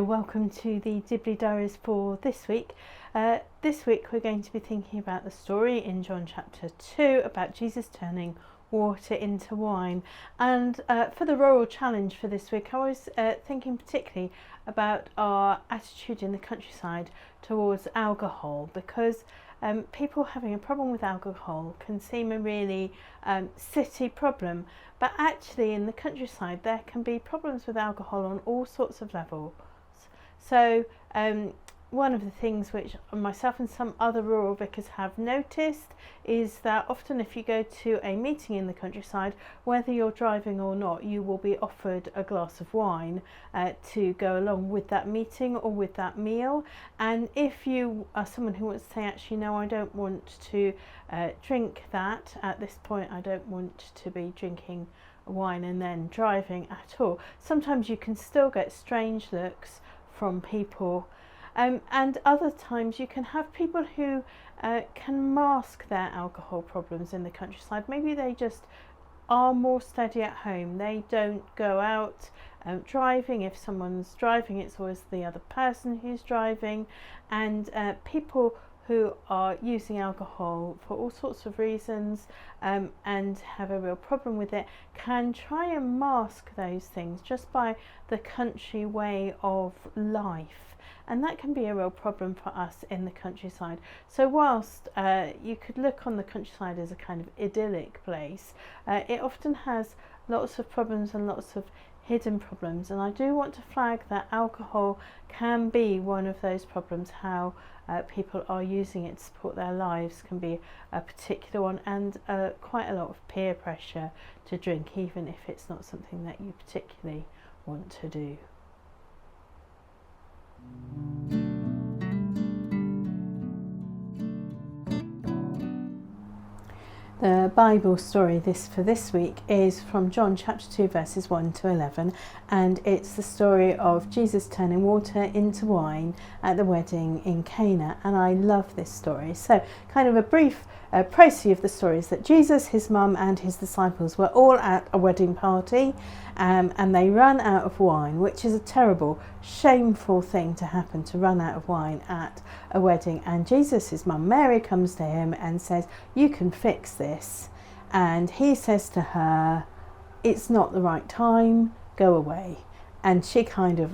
welcome to the Dibley Diaries for this week. This week we're going to be thinking about the story in John chapter 2 about Jesus turning water into wine. And for the rural challenge for this week, I was thinking particularly about our attitude in the countryside towards alcohol, because people having a problem with alcohol can seem a really city problem, but actually in the countryside there can be problems with alcohol on all sorts of levels. So one of the things which myself and some other rural vicars have noticed is that often if you go to a meeting in the countryside, whether you're driving or not, you will be offered a glass of wine to go along with that meeting or with that meal. And if you are someone who wants to say, actually no, I don't want to drink that at this point, I don't want to be drinking wine and then driving at all, sometimes you can still get strange looks from people. And other times you can have people who can mask their alcohol problems in the countryside. Maybe they just are more steady at home. They don't go out driving. If someone's driving, it's always the other person who's driving. And people who are using alcohol for all sorts of reasons and have a real problem with it can try and mask those things just by the country way of life. And that can be a real problem for us in the countryside. So whilst you could look on the countryside as a kind of idyllic place, it often has lots of problems and lots of hidden problems. And I do want to flag that alcohol can be one of those problems. How people are using it to support their lives can be a particular one, and quite a lot of peer pressure to drink, even if it's not something that you particularly want to do. The Bible story for this week is from John chapter 2 verses 1 to 11, and it's the story of Jesus turning water into wine at the wedding in Cana. And I love this story. So kind of a brief précis of the story is that Jesus, his mum and his disciples were all at a wedding party, and they run out of wine, which is a terrible, shameful thing to happen, to run out of wine at a wedding. And Jesus, his mum Mary, comes to him and says, "You can fix this." And he says to her, "It's not the right time, go away." And she kind of,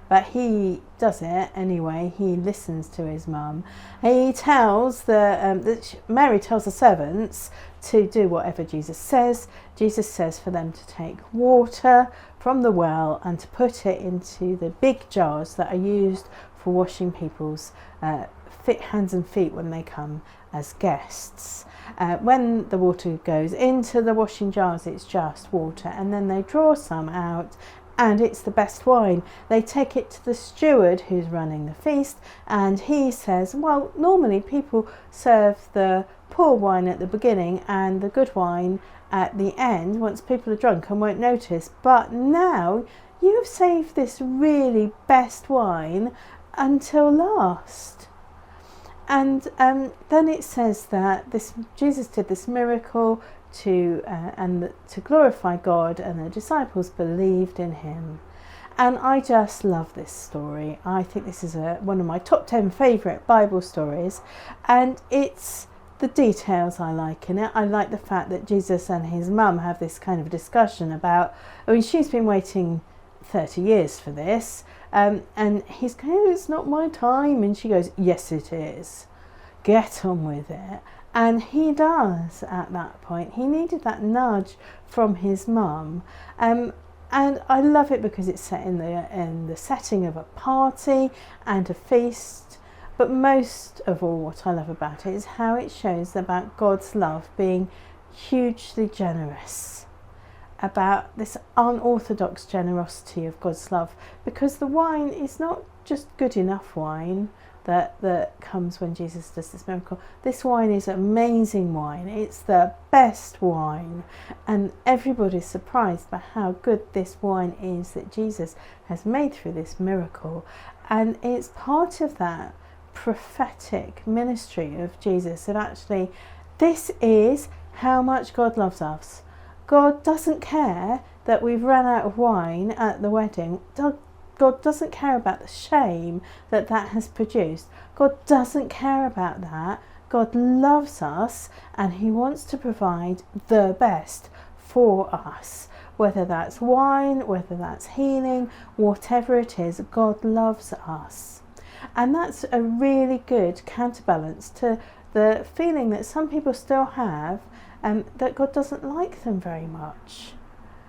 but he does it anyway. He listens to his mum. He tells Mary tells the servants to do whatever Jesus says. Jesus says for them to take water from the well and to put it into the big jars that are used for washing people's hands and feet when they come as guests. When the water goes into the washing jars, it's just water, and then they draw some out, and it's the best wine. They take it to the steward who's running the feast, and he says, well, normally people serve the poor wine at the beginning and the good wine at the end once people are drunk and won't notice, but now you've saved this really best wine until last. And then it says that Jesus did this miracle to glorify God, and the disciples believed in him. And I just love this story. I think this is one of my top 10 favourite Bible stories, and it's the details I like in it. I like the fact that Jesus and his mum have this kind of discussion about, she's been waiting 30 years for this, and he's going, "Oh, it's not my time," and she goes, "Yes it is, get on with it." And he does at that point. He needed that nudge from his mum. And I love it because it's set in the setting of a party and a feast. But most of all, what I love about it is how it shows about God's love being hugely generous, about this unorthodox generosity of God's love, because the wine is not just good enough wine that comes when Jesus does this miracle. This wine is amazing wine. It's the best wine, and everybody's surprised by how good this wine is that Jesus has made through this miracle. And it's part of that prophetic ministry of Jesus, that actually this is how much God loves us. God doesn't care that we've run out of wine at the wedding. God doesn't care about the shame that has produced. God doesn't care about that. God loves us and he wants to provide the best for us. Whether that's wine, whether that's healing, whatever it is, God loves us. And that's a really good counterbalance to the feeling that some people still have, that God doesn't like them very much.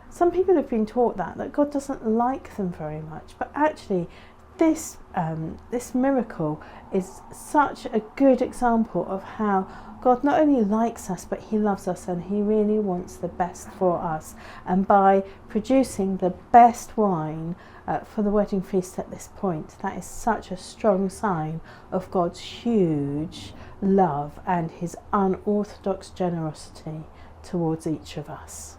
Some people have been taught that God doesn't like them very much, but actually this miracle is such a good example of how God not only likes us, but he loves us and he really wants the best for us. And by producing the best wine for the wedding feast at this point, that is such a strong sign of God's huge love and his unorthodox generosity towards each of us.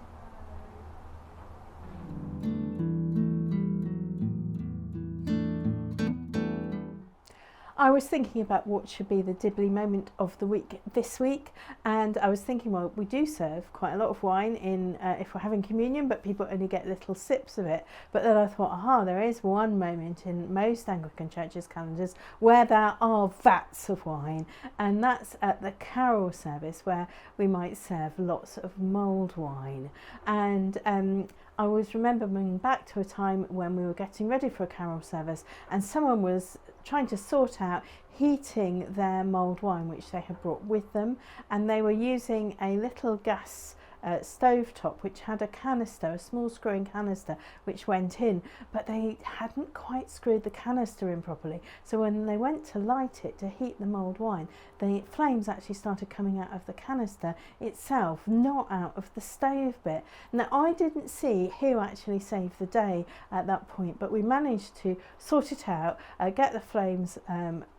I was thinking about what should be the Dibley moment of the week this week, and I was thinking, well, we do serve quite a lot of wine in if we're having communion, but people only get little sips of it. But then I thought, there is one moment in most Anglican churches' calendars where there are vats of wine, and that's at the carol service where we might serve lots of mulled wine. And I always remember moving back to a time when we were getting ready for a carol service and someone was trying to sort out heating their mulled wine which they had brought with them, and they were using a little gas stove top which had a canister, a small screwing canister which went in, but they hadn't quite screwed the canister in properly, so when they went to light it to heat the mulled wine, the flames actually started coming out of the canister itself, not out of the stove bit. Now I didn't see who actually saved the day at that point, but we managed to sort it out, get the flames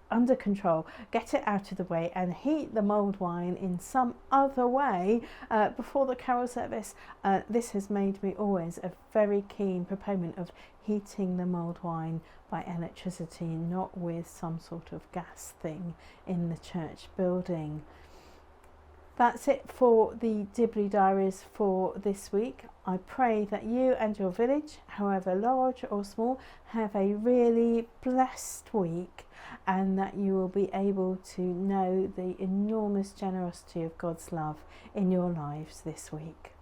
under control, get it out of the way and heat the mulled wine in some other way before the carol service. This has made me always a very keen proponent of heating the mulled wine by electricity, not with some sort of gas thing in the church building. That's it for the Dibley Diaries for this week. I pray that you and your village, however large or small, have a really blessed week and that you will be able to know the enormous generosity of God's love in your lives this week.